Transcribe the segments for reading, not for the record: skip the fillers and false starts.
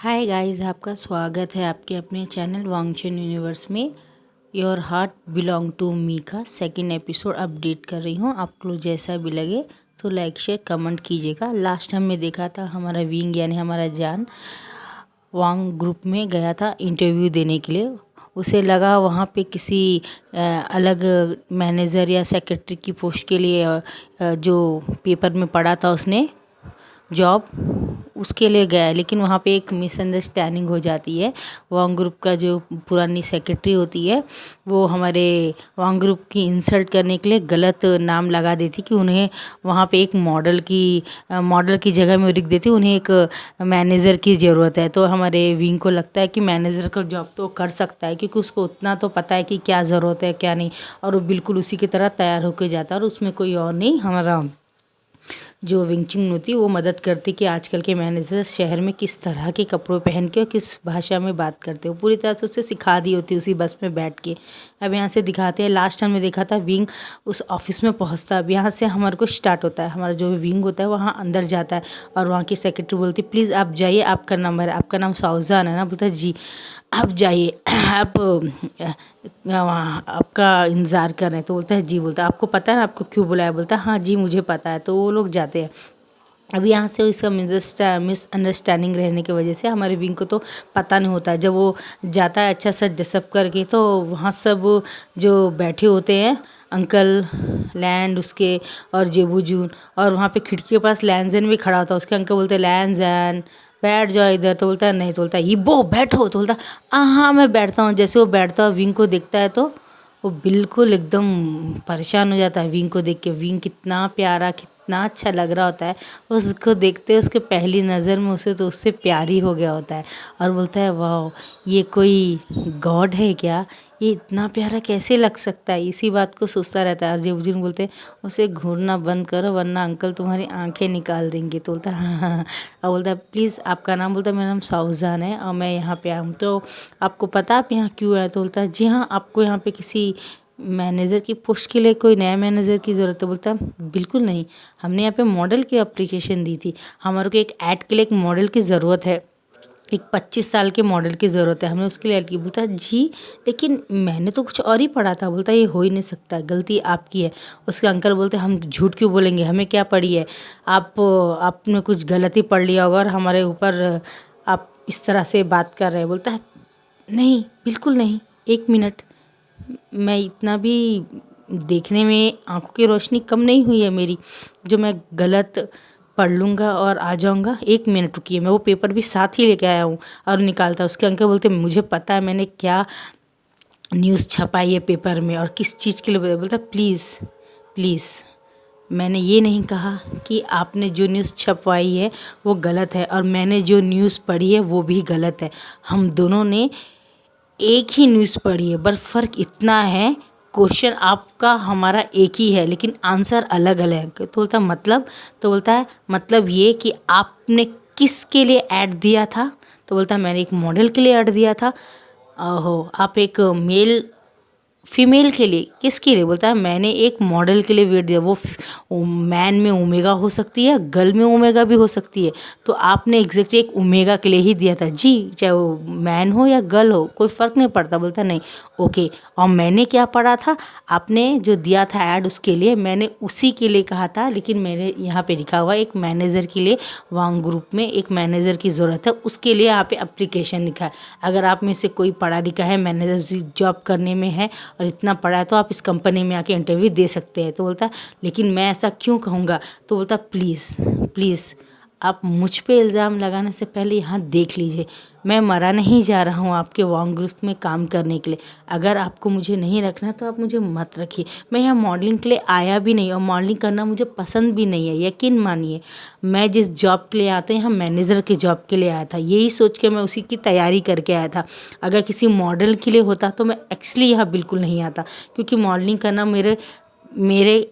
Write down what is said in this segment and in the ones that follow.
Hi guys, आपका स्वागत है आपके अपने चैनल वांगचुन यूनिवर्स में। Your heart belong to me का सेकंड एपिसोड अपडेट कर रही हूँ। आपको जैसा भी लगे तो लाइक शेयर कमेंट कीजिएगा। लास्ट हमने देखा था हमारा विंग यानी हमारा जान वांग ग्रुप में गया था इंटरव्यू देने के लिए। उसे लगा वहाँ पे किसी अलग मैनेजर या सेक्रेटरी की पोस्ट के लिए जो पेपर में पढ़ा था उसने जॉब उसके लिए गया है, लेकिन वहाँ पे एक मिसअंडरस्टैंडिंग हो जाती है। वांग ग्रुप का जो पुरानी सेक्रेटरी होती है वो हमारे वांग ग्रुप की इंसल्ट करने के लिए गलत नाम लगा देती कि उन्हें वहाँ पे एक मॉडल की जगह में लिख देती उन्हें एक मैनेजर की ज़रूरत है। तो हमारे विंग को लगता है कि मैनेजर का जॉब तो कर सकता है क्योंकि उसको उतना तो पता है कि क्या ज़रूरत है क्या नहीं, और वो बिल्कुल उसी की तरह तैयार होकर जाता है और उसमें कोई और नहीं हमारा जो विंगचिंग होती वो मदद करती कि आजकल के मैनेजर शहर में किस तरह के कपड़े पहन के और किस भाषा में बात करते हो, पूरी तरह से उसे सिखा दी होती उसी बस में बैठ के। अब यहाँ से दिखाते हैं लास्ट टाइम में देखा था विंग उस ऑफिस में पहुँचता। अब यहाँ से हमारे को स्टार्ट होता है, हमारा जो विंग होता है वहाँ अंदर जाता है और वहाँ की सेक्रेटरी बोलती प्लीज़ आप जाइए, आपका नंबर है, आपका नाम साउजान है ना। बोलता है जी आप जाइए, आप वहाँ आपका इंतज़ार कर रहे हैं। तो बोलता है जी। बोलता है आपको पता है ना आपको क्यों बुलाया। बोलता है हाँ जी मुझे पता है। तो वो लोग जाते हैं। अब यहाँ से इसका मिसअंडरस्टैंडिंग रहने की वजह से हमारे विंग को तो पता नहीं होता है। जब वो जाता है अच्छा सा ड्रेसअप करके तो वहाँ सब जो बैठे होते हैं अंकल लैंड उसके और जेबू जून, और वहाँ पे खिड़की के पास लैंजन भी खड़ा होता है। उसके अंकल बोलते हैं लैंजन बैठ जाओ इधर। तो बोलता है नहीं। तो बोलता है इबो बैठो। तो बोलता है हाँ मैं बैठता हूँ। जैसे वो बैठता है विंग को देखता है तो वो बिल्कुल एकदम परेशान हो जाता है विंग को देख के। विंग कितना प्यारा कितना अच्छा लग रहा होता है। उसको देखते उसके पहली नज़र में उसे तो उससे प्यार ही हो गया होता है और बोलता है वाह ये कोई गॉड है क्या, ये इतना प्यारा कैसे लग सकता है। इसी बात को सोचता रहता है। और जब बुजुर्ग बोलते हैं उसे घूरना बंद करो वरना अंकल तुम्हारी आंखें निकाल देंगे। तो बोलता है हाँ। और बोलता है प्लीज़ आपका नाम। बोलता है मेरा नाम साउजान है और मैं यहाँ पे आया हूँ। तो आपको पता आप यहाँ क्यों आए। तो बोलता है जी हाँ आपको यहाँ पे किसी मैनेजर की पोस्ट के लिए कोई नया मैनेजर की ज़रूरत है। बोलता है बिल्कुल नहीं, हमने यहाँ पे मॉडल की एप्लीकेशन दी थी, हमारे को एक ऐड के लिए एक मॉडल की ज़रूरत है, एक 25 साल के मॉडल की ज़रूरत है, हमने उसके लिए ऐड की। बोलता है जी लेकिन मैंने तो कुछ और ही पढ़ा था। बोलता है ये हो ही नहीं सकता, गलती आपकी है। उसके अंकल बोलते हैं हम झूठ क्यों बोलेंगे, हमें क्या पड़ी है, आपने कुछ गलती पढ़ लिया होगा और हमारे ऊपर आप इस तरह से बात कर रहे हैं। बोलता है नहीं बिल्कुल नहीं, एक मिनट, मैं इतना भी देखने में आंखों की रोशनी कम नहीं हुई है मेरी जो मैं गलत पढ़ लूँगा और आ जाऊँगा। एक मिनट रुकिए, मैं वो पेपर भी साथ ही लेके आया हूँ। और निकालता। उसके अंकल बोलते मुझे पता है मैंने क्या न्यूज़ छपाई है पेपर में और किस चीज़ के लिए। बोलता प्लीज़ प्लीज़ मैंने ये नहीं कहा कि आपने जो न्यूज़ छपवाई है वो गलत है और मैंने जो न्यूज़ पढ़ी है वो भी गलत है। हम दोनों ने एक ही न्यूज़ पढ़ी है, बस फ़र्क इतना है क्वेश्चन आपका हमारा एक ही है लेकिन आंसर अलग अलग है। तो बोलता मतलब। तो बोलता है मतलब ये कि आपने किसके लिए ऐड दिया था। तो बोलता है मैंने एक मॉडल के लिए ऐड दिया था। ओहो आप एक मेल फीमेल के लिए, किसके लिए। बोलता है मैंने एक मॉडल के लिए वेट दिया, वो मैन में ओमेगा हो सकती है गर्ल में ओमेगा भी हो सकती है, तो आपने एग्जैक्टली एक ओमेगा के लिए ही दिया था जी, चाहे वो मैन हो या गर्ल हो कोई फ़र्क नहीं पड़ता। बोलता नहीं ओके। और मैंने क्या पढ़ा था, आपने जो दिया था ऐड उसके लिए मैंने उसी के लिए कहा था, लेकिन मैंने यहाँ पे लिखा हुआ एक मैनेजर के लिए वांग ग्रुप में एक मैनेजर की ज़रूरत है उसके लिए यहाँ पे एप्लीकेशन लिखा है। अगर आप में से कोई पढ़ा लिखा है मैनेजर जॉब करने में है और इतना पढ़ा है तो आप इस कंपनी में आके इंटरव्यू दे सकते हैं। तो बोलता लेकिन मैं ऐसा क्यों कहूँगा। तो बोलता प्लीज़ प्लीज़ आप मुझ पे इल्ज़ाम लगाने से पहले यहाँ देख लीजिए, मैं मरा नहीं जा रहा हूँ आपके वांग ग्रुप में काम करने के लिए। अगर आपको मुझे नहीं रखना तो आप मुझे मत रखिए। मैं यहाँ मॉडलिंग के लिए आया भी नहीं और मॉडलिंग करना मुझे पसंद भी नहीं है। यकीन मानिए मैं जिस जॉब के लिए आता हूँ यहाँ मैनेजर के जॉब के लिए आया था, यही सोच के मैं उसी की तैयारी करके आया था। अगर किसी मॉडल के लिए होता तो मैं एक्चुअली यहाँ बिल्कुल नहीं आता, क्योंकि मॉडलिंग करना मेरे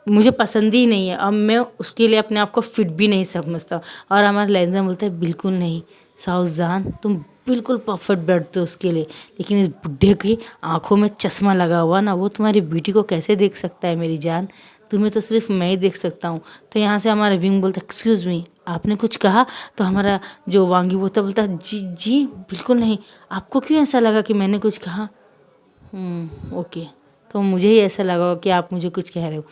मुझे पसंद ही नहीं है और मैं उसके लिए अपने आप को फिट भी नहीं समझता। और हमारा लहजा बोलता है बिल्कुल नहीं साउजान तुम बिल्कुल परफेक्ट बैठते हो उसके लिए, लेकिन इस बुढ़े की आंखों में चश्मा लगा हुआ ना वो तुम्हारी ब्यूटी को कैसे देख सकता है मेरी जान। तुम्हें तो सिर्फ मैं ही देख सकता हूँ। तो यहाँ से हमारा विंग बोलता है एक्सक्यूज़ मी, आपने कुछ कहा? तो हमारा जो वांगी बोलता जी जी बिल्कुल नहीं, आपको क्यों ऐसा लगा कि मैंने कुछ कहा? ओके, तो मुझे ही ऐसा लगा कि आप मुझे कुछ कह रहे हो।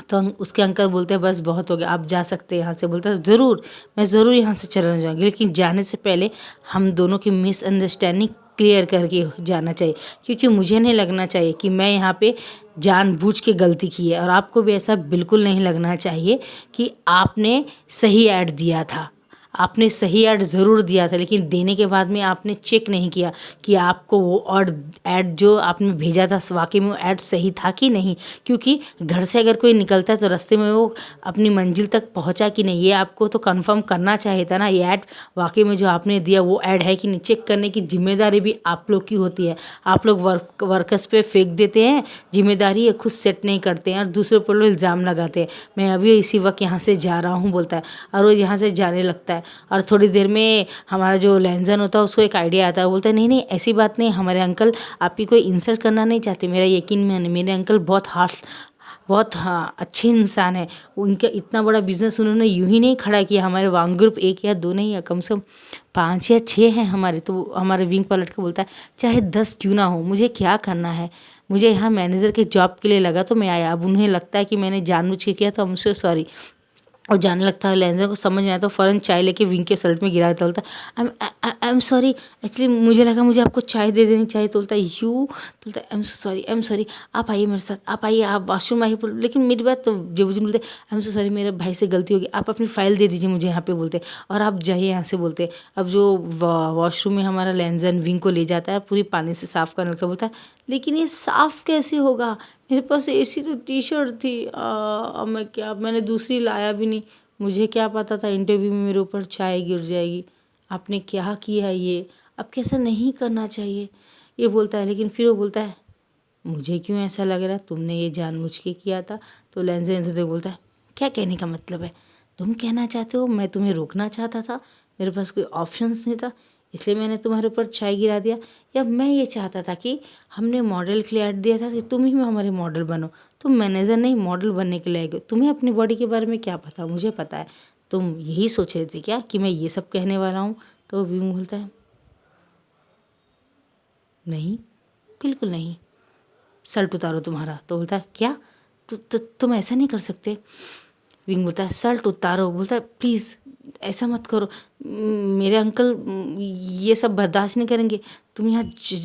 तो उसके अंकल बोलते हैं बस बहुत हो गया, आप जा सकते हैं यहाँ से। बोलता है ज़रूर, मैं ज़रूर यहाँ से चला जाऊँगी, लेकिन जाने से पहले हम दोनों की मिसअंडरस्टैंडिंग क्लियर करके जाना चाहिए, क्योंकि मुझे नहीं लगना चाहिए कि मैं यहाँ पे जानबूझ के गलती की है, और आपको भी ऐसा बिल्कुल नहीं लगना चाहिए कि आपने सही ऐड दिया था। आपने सही ऐड ज़रूर दिया था, लेकिन देने के बाद में आपने चेक नहीं किया कि आपको वो और ऐड जो आपने भेजा था वाकई में वो ऐड सही था कि नहीं। क्योंकि घर से अगर कोई निकलता है तो रास्ते में वो अपनी मंजिल तक पहुंचा कि नहीं, ये आपको तो कंफर्म करना चाहिए था ना। ये ऐड वाकई में जो आपने दिया वो ऐड है कि नहीं, चेक करने की जिम्मेदारी भी आप लोग की होती है। आप लोग वर्कर्स पे फेंक देते हैं जिम्मेदारी, ये खुद सेट नहीं करते हैं और दूसरे पर लोग इल्ज़ाम लगाते हैं। मैं अभी इसी वक्त यहाँ से जा रहा हूँ बोलता है, और वो यहाँ से जाने लगता है। और थोड़ी देर में हमारा जो लैंजन होता है उसको एक आइडिया आता है। वो बोलता है नहीं नहीं ऐसी बात नहीं, हमारे अंकल आपकी कोई इंसल्ट करना नहीं चाहते, मेरा यकीन मानिए, मेरे अंकल बहुत हाँ अच्छे इंसान है। उनका इतना बड़ा बिजनेस उन्होंने यूं ही नहीं खड़ा किया। हमारे वांग ग्रुप 1 या 2 नहीं है, कम से कम 5 या 6 हैं हमारे। तो हमारे विंग पलट के बोलता है चाहे 10 क्यों ना हो, मुझे क्या करना है, मुझे यहाँ मैनेजर के जॉब के लिए लगा तो मैं आया। अब उन्हें लगता है कि मैंने जानबूझ के किया, तो हमसे सॉरी। और जाने लगता है, लैंजर को समझ नहीं आता, तो फ़ौरन चाय लेके विंग के शर्ट में गिरा देता। बोलता है आई एम सॉरी, एक्चुअली मुझे लगा मुझे आपको चाय दे देनी चाहिए। तो बोलता है बोलता है आई एम सॉरी, आप आइए मेरे साथ, आप आइए, आप वॉशरूम आइए। लेकिन मेरी बात तो जो मुझे बोलते आई एम सो सॉरी, मेरे भाई से गलती होगी, आप अपनी फ़ाइल दे दीजिए मुझे यहाँ पे बोलते, और आप जाइए यहाँ से बोलते। अब जो वॉशरूम में हमारा लैंजर विंग को ले जाता है, पूरी पानी से साफ़ करने लगता। बोलता है लेकिन ये साफ़ कैसे होगा, मेरे पास ऐसी तो टी शर्ट थी, अब मैं क्या, मैंने दूसरी लाया भी नहीं, मुझे क्या पता था इंटरव्यू में मेरे ऊपर चाय गिर जाएगी। आपने क्या किया ये, अब कैसा नहीं करना चाहिए, ये बोलता है। लेकिन फिर वो बोलता है मुझे क्यों ऐसा लग रहा है तुमने ये जानबूझ के किया था। तो लैंजर बोलता है क्या कहने का मतलब है, तुम कहना चाहते हो मैं तुम्हें रोकना चाहता था, मेरे पास कोई ऑप्शंस नहीं था इसलिए मैंने तुम्हारे ऊपर चाय गिरा दिया, या मैं ये चाहता था कि हमने मॉडल के लिए ऐड दिया था कि तुम ही में हमारे मॉडल बनो, तुम मैनेजर नहीं मॉडल बनने के लिए गए, तुम्हें अपनी बॉडी के बारे में क्या पता, मुझे पता है, तुम यही सोच रहे थे क्या कि मैं ये सब कहने वाला हूँ। तो विंग बोलता है नहीं बिल्कुल नहीं, शर्ट उतारो तुम्हारा। तो बोलता है क्या, तुम ऐसा नहीं कर सकते। विंग बोलता है शर्ट उतारो। बोलता है प्लीज़ ऐसा मत करो, मेरे अंकल ये सब बर्दाश्त नहीं करेंगे, तुम यहाँ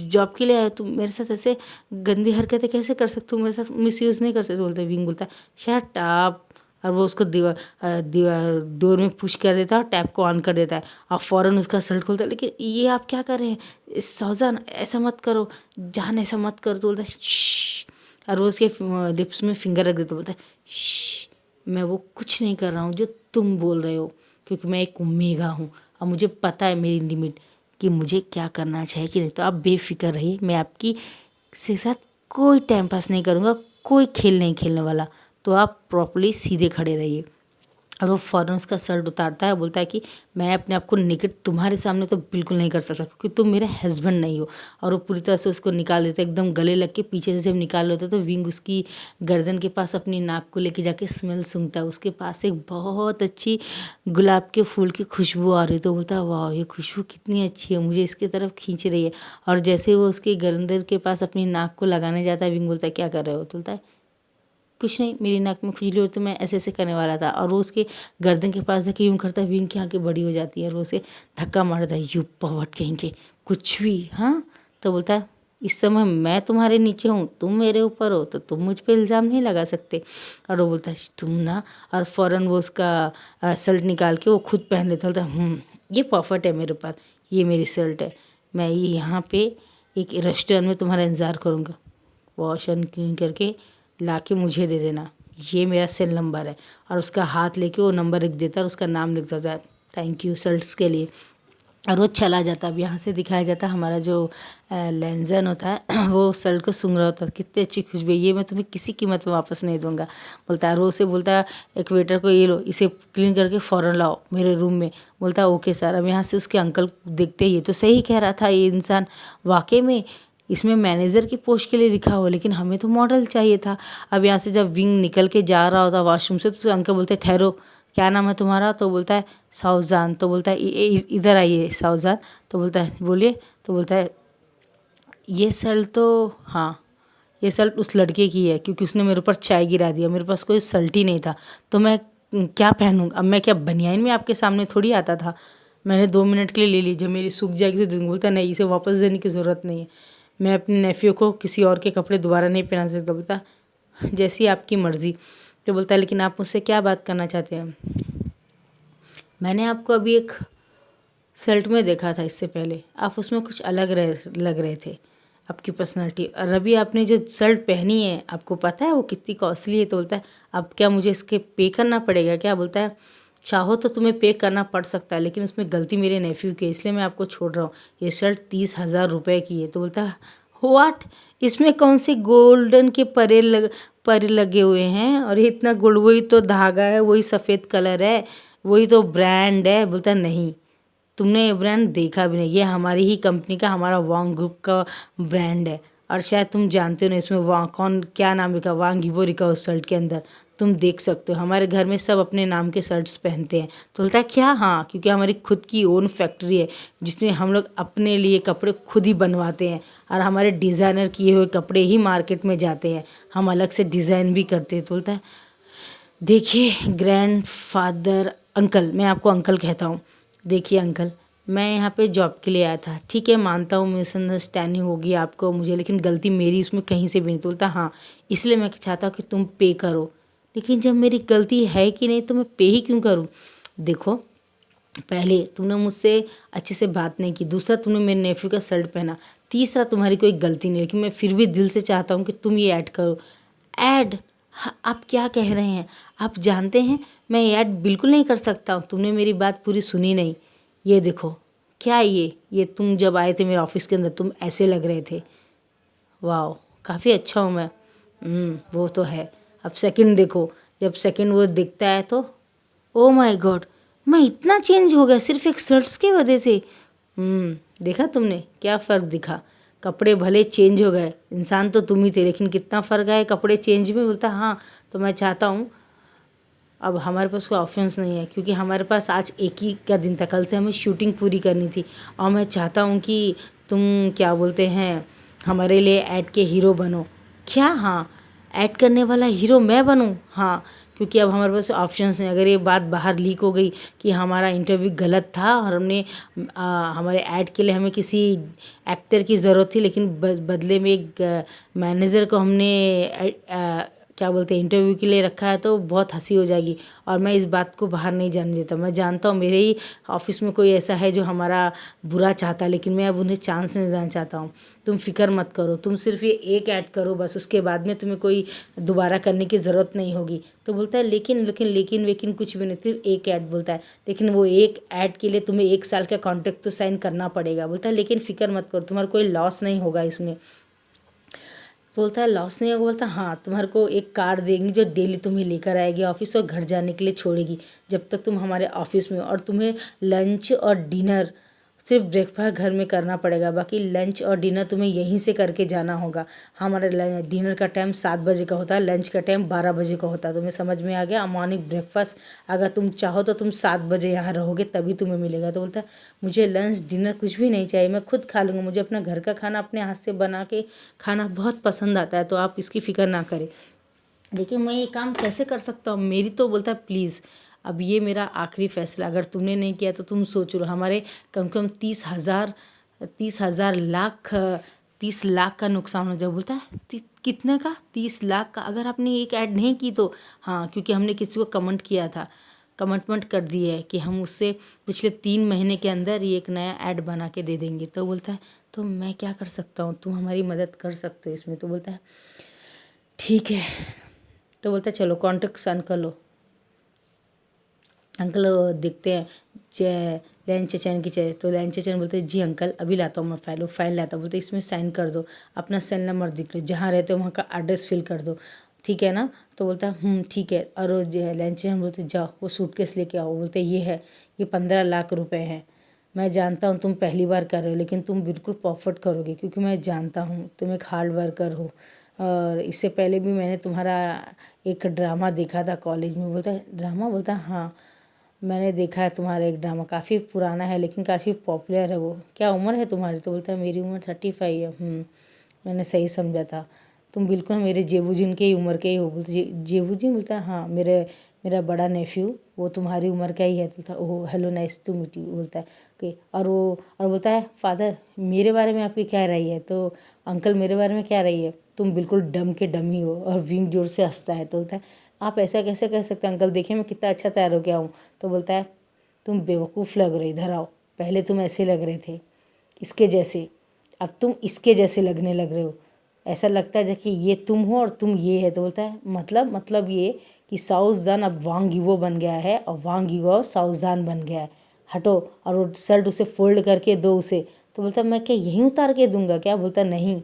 जॉब के लिए आए, तुम मेरे साथ ऐसे गंदी हरकतें कैसे कर सकते हो, मेरे साथ मिसयूज़ नहीं कर सकते। बोलते विंग बोलता है शट अप, और वो उसको दीवार डोर में पुश कर देता है और टैप को ऑन कर देता है, और फ़ौरन उसका शर्ट खोलता है। लेकिन ये आप क्या कर रहे हैं सौजान, ऐसा मत करो, जान ऐसा मत करो। तो बोलता है श्श, और वो उसके लिप्स में फिंगर रख देता। बोलता है श्श, मैं वो कुछ नहीं कर रहा हूँ जो तुम बोल रहे हो, क्योंकि मैं एक ओमेगा हूँ और मुझे पता है मेरी लिमिट कि मुझे क्या करना चाहिए कि नहीं। तो आप बेफिक्र रहिए, मैं आपकी से साथ कोई टाइम पास नहीं करूँगा, कोई खेल नहीं खेलने वाला, तो आप प्रॉपर्ली सीधे खड़े रहिए। और वो फ़ौरन उसका शर्ट उतारता है, बोलता है कि मैं अपने आप को निकट तुम्हारे सामने तो बिल्कुल नहीं कर सकता क्योंकि तुम मेरे हस्बैंड नहीं हो। और वो पूरी तरह से उसको निकाल देता है, एकदम गले लग के पीछे से जब निकाल लेता है तो विंग उसकी गर्दन के पास अपनी नाक को लेके जाके स्मेल सूंघता है। उसके पास एक बहुत अच्छी गुलाब के फूल की खुशबू आ रही है। तो बोलता है वाह ये खुशबू कितनी अच्छी है, मुझे इसकी तरफ खींच रही है। और जैसे वो उसके गर्दन के पास अपनी नाक को लगाने जाता है, विंग बोलता है क्या कर रहे हो। तो बोलता है कुछ नहीं, मेरी नाक में खुजली हो तो मैं ऐसे ऐसे करने वाला था। और वो उसके गर्दन के पास जाके यूँ करता है, विंग की आँखें बड़ी हो जाती है और वो उसे धक्का मारता है, यू पवट कहेंगे कुछ भी। हाँ, तो बोलता है इस समय मैं तुम्हारे नीचे हूँ, तुम मेरे ऊपर हो, तो तुम मुझ पे इल्ज़ाम नहीं लगा सकते। और वो बोलता है तुम ना, और फ़ौरन वो उसका शर्ट निकाल के वो खुद पहन लेता। बोलता है ये परफेक्ट है मेरे ऊपर, ये मेरी शर्ट है, मैं ये यहाँ पे एक रेस्टोरेंट में तुम्हारा इंतज़ार करूँगा, वॉश एंड क्लीन करके ला के मुझे दे देना, ये मेरा सेल नंबर है। और उसका हाथ लेके वो नंबर लिख देता है और उसका नाम लिख देता है, थैंक यू शर्ट्स के लिए। और वो चला जाता है। अब यहाँ से दिखाया जाता है हमारा जो लैंजन होता है वो शर्ट को सूंघ रहा होता है, कितनी अच्छी खुशबू, ये मैं तुम्हें किसी कीमत में वापस नहीं दूंगा। बोलता है, और उसे बोलता है एक वेटर को, ये लो इसे क्लीन करके फ़ौरन लाओ मेरे रूम में। बोलता है ओके सर। अब यहाँ से उसके अंकल देखते ही, ये तो सही कह रहा था, ये इंसान वाकई में इसमें मैनेजर की पोस्ट के लिए लिखा हो, लेकिन हमें तो मॉडल चाहिए था। अब यहाँ से जब विंग निकल के जा रहा होता वॉशरूम से, तो अंकल बोलते ठहरो, क्या नाम है तुम्हारा? तो बोलता है साउजान। तो बोलता है इधर आइए साउजान। तो बोलता है बोलिए। तो बोलता है ये शर्ट तो, हाँ ये शर्ट उस लड़के की है, क्योंकि उसने मेरे ऊपर चाय गिरा दिया, मेरे पास कोई शर्ट ही नहीं था, तो मैं क्या पहनूँ? अब मैं क्या बनियाइन में आपके सामने थोड़ी आता था। मैंने 2 मिनट के लिए ले ली, जब मेरी सूख जाएगी तो बोलता नहीं, इसे वापस देने की ज़रूरत नहीं है, मैं अपने नेफ्यू को किसी और के कपड़े दोबारा नहीं पहना सकता। बोलता जैसी आपकी मर्ज़ी। तो बोलता है लेकिन आप मुझसे क्या बात करना चाहते हैं? मैंने आपको अभी एक शर्ट में देखा था इससे पहले, आप उसमें कुछ अलग लग रहे थे, आपकी पर्सनालिटी। और अभी आपने जो शर्ट पहनी है, आपको पता है वो कितनी कॉस्टली है? तो बोलता है अब क्या मुझे इसके पे करना पड़ेगा क्या? बोलता है चाहो तो तुम्हें पे करना पड़ सकता है, लेकिन उसमें गलती मेरे नेफ्यू की है, इसलिए मैं आपको छोड़ रहा हूँ। ये शर्ट 30,000 रुपये की है। तो बोलता है व्हाट, इसमें कौन से गोल्डन के परे लगे हुए हैं? और ये इतना गोल्ड, वही तो धागा है, वही सफ़ेद कलर है, वही तो ब्रांड है। बोलता नहीं, तुमने ये ब्रांड देखा भी नहीं, ये हमारी ही कंपनी का, हमारा वांग ग्रुप का ब्रांड है। और शायद तुम जानते हो ना इसमें वांग कौन क्या नाम लिखा, वांग गिबो लिखा उस शर्ट के अंदर, तुम देख सकते हो। हमारे घर में सब अपने नाम के शर्ट्स पहनते हैं। तो बोलता है क्या? हाँ, क्योंकि हमारी खुद की ओन फैक्ट्री है, जिसमें हम लोग अपने लिए कपड़े खुद ही बनवाते हैं, और हमारे डिज़ाइनर किए हुए कपड़े ही मार्केट में जाते हैं, हम अलग से डिज़ाइन भी करते हैं। तो बोलता है देखिए ग्रैंड फादर, अंकल, मैं आपको अंकल कहता हूँ, देखिए अंकल, मैं यहाँ पे जॉब के लिए आया था, ठीक है मानता हूँ मिसअंडरस्टैंडिंग होगी आपको मुझे, लेकिन गलती मेरी इसमें कहीं से भी नहीं। तो बोलता हाँ, इसलिए मैं चाहता हूँ कि तुम पे करो। लेकिन जब मेरी गलती है कि नहीं, तो मैं पे ही क्यों करूँ? देखो, पहले तुमने मुझसे अच्छे से बात नहीं की, दूसरा तुमने मेरे नेफ्यू का शर्ट पहना, तीसरा तुम्हारी कोई गलती नहीं, लेकिन मैं फिर भी दिल से चाहता हूँ कि तुम ये ऐड करो। ऐड? आप क्या कह रहे हैं? आप जानते हैं मैं ऐड बिल्कुल नहीं कर सकता हूँ। तुमने मेरी बात पूरी सुनी नहीं। ये देखो, क्या है ये तुम जब आए थे मेरे ऑफिस के अंदर, तुम ऐसे लग रहे थे। वाह, काफ़ी अच्छा हूँ मैं। वो तो है। अब सेकंड देखो, जब सेकंड वो दिखता है तो ओ माय गॉड, मैं इतना चेंज हो गया सिर्फ एक शर्ट्स की वजह से। देखा तुमने क्या फ़र्क दिखा? कपड़े भले चेंज हो गए, इंसान तो तुम ही थे, लेकिन कितना फ़र्क है कपड़े चेंज में। बोलता हाँ, तो मैं चाहता हूँ, अब हमारे पास कोई ऑप्शंस नहीं है, क्योंकि हमारे पास आज एक ही का दिन था, कल से हमें शूटिंग पूरी करनी थी, और मैं चाहता हूँ कि तुम क्या बोलते हैं हमारे लिए ऐड के हीरो बनो। क्या? हाँ, ऐड करने वाला हीरो मैं बनूँ? हाँ, क्योंकि अब हमारे पास ऑप्शंस नहीं। अगर ये बात बाहर लीक हो गई कि हमारा इंटरव्यू गलत था और हमने हमारे ऐड के लिए हमें किसी एक्टर की ज़रूरत थी, लेकिन बदले में एक मैनेजर को हमने क्या बोलते हैं इंटरव्यू के लिए रखा है, तो बहुत हंसी हो जाएगी, और मैं इस बात को बाहर नहीं जाने देता। मैं जानता हूँ मेरे ही ऑफिस में कोई ऐसा है जो हमारा बुरा चाहता है, लेकिन मैं अब उन्हें चांस नहीं देना चाहता हूँ। तुम फिक्र मत करो, तुम सिर्फ ये एक ऐड करो बस, उसके बाद में तुम्हें कोई दोबारा करने की ज़रूरत नहीं होगी। तो बोलता है लेकिन कुछ भी नहीं, सिर्फ एक ऐड। बोलता है लेकिन वो एक ऐड के लिए तुम्हें 1 साल का कॉन्ट्रैक्ट तो साइन करना पड़ेगा। बोलता है लेकिन फिक्र मत करो, तुम्हारा कोई लॉस नहीं होगा इसमें। बोलता है लॉस नहीं होगा? बोलता हाँ, तुम्हारे को एक कार देंगी जो डेली तुम्हें लेकर आएगी ऑफिस और घर जाने के लिए छोड़ेगी जब तक तुम हमारे ऑफिस में हो, और तुम्हें लंच और डिनर, सिर्फ ब्रेकफास्ट घर में करना पड़ेगा, बाकी लंच और डिनर तुम्हें यहीं से करके जाना होगा। हमारा डिनर का टाइम 7 बजे का होता है, लंच का टाइम 12 बजे का होता है। तुम्हें समझ में आ गया? मॉर्निंग ब्रेकफास्ट अगर तुम चाहो तो तुम 7 बजे यहाँ रहोगे तभी तुम्हें मिलेगा। तो बोलता है मुझे लंच डिनर कुछ भी नहीं चाहिए, मैं खुद खा लूँगा, मुझे अपना घर का खाना अपने हाथ से बना के खाना बहुत पसंद आता है, तो आप इसकी फ़िक्र ना करें। लेकिन मैं ये काम कैसे कर सकता हूँ मेरी? तो बोलता है प्लीज़, अब ये मेरा आखिरी फैसला, अगर तुमने नहीं किया तो तुम सोच लो, हमारे कम से कम 30,000 लाख 30 लाख का नुकसान हो जाए। बोलता है कितने का? 30 लाख का, अगर आपने एक ऐड नहीं की तो। हाँ, क्योंकि हमने किसी को कमेंट किया था, कमिटमेंट कर दी है कि हम उससे पिछले 3 महीने के अंदर ये एक नया ऐड बना के दे देंगे। तो बोलता है तो मैं क्या कर सकता हूँ, तुम हमारी मदद कर सकते हो इसमें? तो बोलता है ठीक है। तो बोलता है चलो कॉन्ट्रैक्ट साइन कर लो। अंकल देखते हैं लैन चेचन की चाहिए, तो लैन चेचन बोलते हैं जी अंकल अभी लाता हूँ मैं फाइल। वो फाइल लाता, बोलते इसमें साइन कर दो, अपना सेल नंबर लिख लो, जहाँ रहते हो वहाँ का एड्रेस फिल कर दो, ठीक है ना? तो बोलता है ठीक है। और लैन चेचन बोलते जाओ वो सूटकेस लेके आओ। बोलते ये है, ये 15 लाख रुपए हैं, मैं जानता हूँ तुम पहली बार कर रहे हो, लेकिन तुम बिल्कुल परफेक्ट करोगे, क्योंकि मैं जानता हूँ तुम एक हार्ड वर्कर हो। और इससे पहले भी मैंने तुम्हारा एक ड्रामा देखा था कॉलेज में। बोलता है ड्रामा? बोलता है हाँ, मैंने देखा है तुम्हारा एक ड्रामा, काफ़ी पुराना है लेकिन काफ़ी पॉपुलर है वो। क्या उम्र है तुम्हारी? तो बोलता है मेरी उम्र 35 है। मैंने सही समझा था, तुम बिल्कुल मेरे जेबूजिन के ही उम्र के ही हो। बोलते जेबूजिन? बोलता है हाँ, मेरा बड़ा नेफ्यू वो तुम्हारी उम्र का ही है। तो बोलता है oh hello, nice to meet you. बोलता है ओके। और बोलता है फादर मेरे बारे में आपकी क्या राय है? तो अंकल मेरे बारे में क्या राय है? तुम बिल्कुल डम के डम ही हो। और विंग जोर से हंसता है। तो बोलता है आप ऐसा कैसे कह सकते हैं अंकल, देखिए मैं कितना अच्छा तैयार हो गया हूँ। तो बोलता है तुम बेवकूफ़ लग रहे, इधर आओ। पहले तुम ऐसे लग रहे थे इसके जैसे, अब तुम इसके जैसे लगने लग रहे हो। ऐसा लगता है जैसे ये तुम हो और तुम ये है। तो बोलता है मतलब ये कि साउज़ान अब वांग यूवो बन गया है और वांग यूवो साउज़ान बन गया है। हटो। और वो शर्ट उसे फोल्ड करके दो उसे। तो बोलता है मैं क्या यहीं उतार के दूंगा क्या? बोलता है नहीं,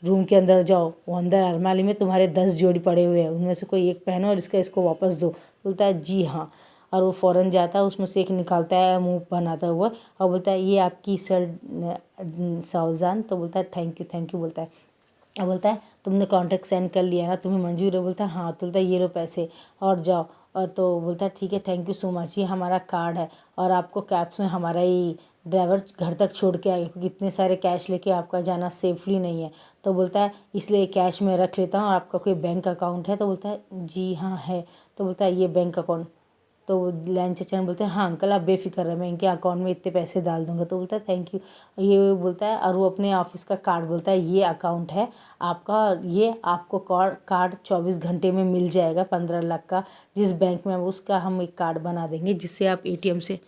रूम के अंदर जाओ, वो अंदर अलमारी में तुम्हारे 10 जोड़ी पड़े हुए हैं, उनमें से कोई एक पहनो और इसको वापस दो। बोलता है जी हाँ। और वो फ़ौरन जाता है, उसमें से एक निकालता है मुंह बनाता हुआ और बोलता है ये आपकी शर्ट साउज़ान। तो बोलता है थैंक यू बोलता है। अब बोलता है तुमने कॉन्ट्रैक्ट साइन कर लिया ना, तुम्हें मंजूर है? बोलता है हाँ। तो बोलता है ये लो पैसे और जाओ। और तो बोलता है ठीक है, थैंक यू सो मच, ये हमारा कार्ड है और आपको कैब्स में हमारा ही ड्राइवर घर तक छोड़ के आएगा, क्योंकि इतने सारे कैश लेके आपका जाना सेफली नहीं है। तो बोलता है इसलिए कैश में रख लेता हूँ। और आपका कोई बैंक अकाउंट है? तो बोलता है जी हाँ है। तो बोलता है ये बैंक अकाउंट? तो वो लाइन चचा ने बोलते हैं हाँ अंकल आप बेफिक्र रहे, मैं इनके अकाउंट में इतने पैसे डाल दूंगा। तो बोलता है थैंक यू। ये बोलता है, और वो अपने ऑफिस का कार्ड बोलता है ये अकाउंट है आपका, ये आपको कार्ड 24 घंटे में मिल जाएगा 15 लाख का, जिस बैंक में उसका हम एक कार्ड बना देंगे जिससे आप ATM से